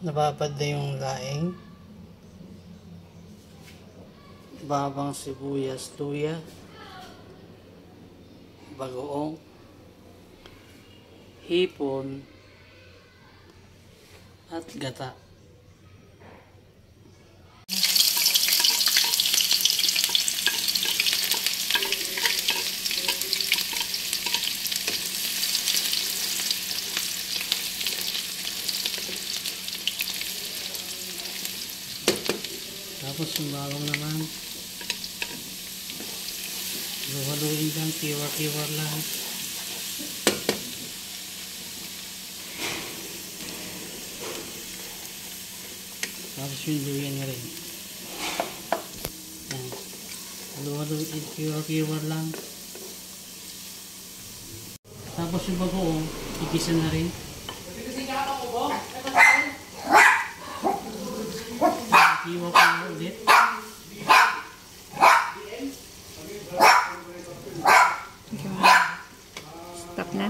Nababad na yung laing. Babang sibuyas, luya, bagoong, hipon, at gata. Tapos yung bawang naman, haluin lang, kiwar-kiwar lang. Tapos yung luya na rin. Yan. Haluin, kiwar-kiwar lang. Tapos yung bagoong, igisa na rin. Kiwar ko na ulit. Stop na.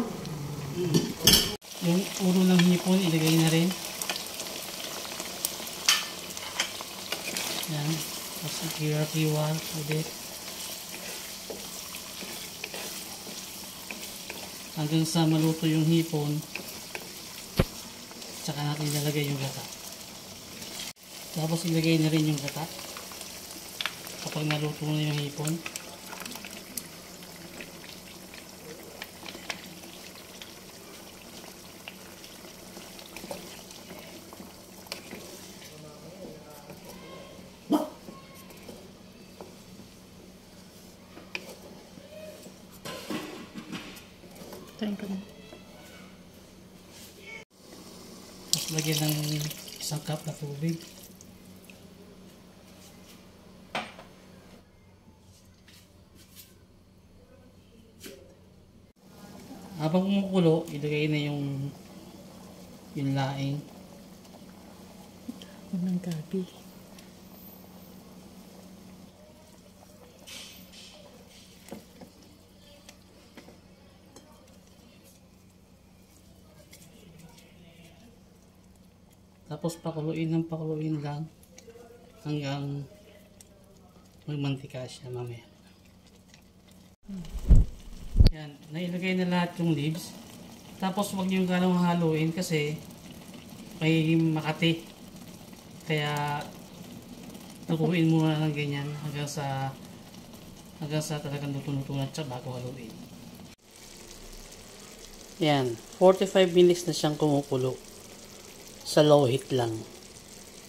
Yung ulo ng hipon, ilagay na rin. Yan. Tapos kiwar-kiwar ulit. Hanggang sa maluto yung hipon, tsaka natin ilalagay yung gata. Tapos ilagay na rin yung gata kapag naluto na yung hipon. Tayin ko na. Tapos lagyan ng isang cup na tubig. Habang kumukulo, ilagay na yung laing. Unang gabi. Tapos pakuluin lang hanggang magmantika siya mamaya. Yan, nailagay na lahat yung leaves. Tapos wag yung ganong haluin kasi may makati. Kaya lutuin muna ng ganyan hanggang sa talagang luto-luto na siya bago haluin. Yan, 45 minutes na siyang kumukulo. Sa low heat lang.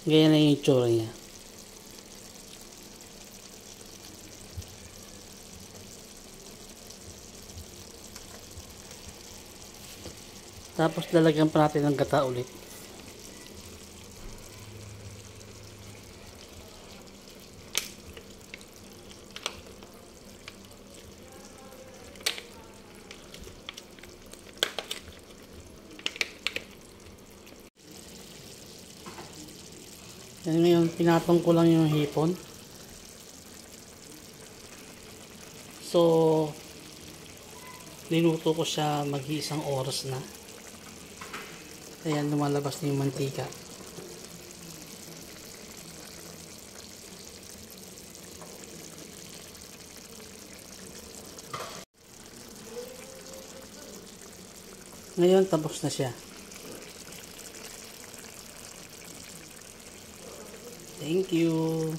Ganyan na yung itsura niya. Tapos lalagyan pa natin ng gata ulit. Yan, ngayon pinatong ko lang yung hipon. So niluto ko siya mag-iisang oras na. Ayan, lumalabas na yung mantika. Ngayon tapos na siya. Thank you.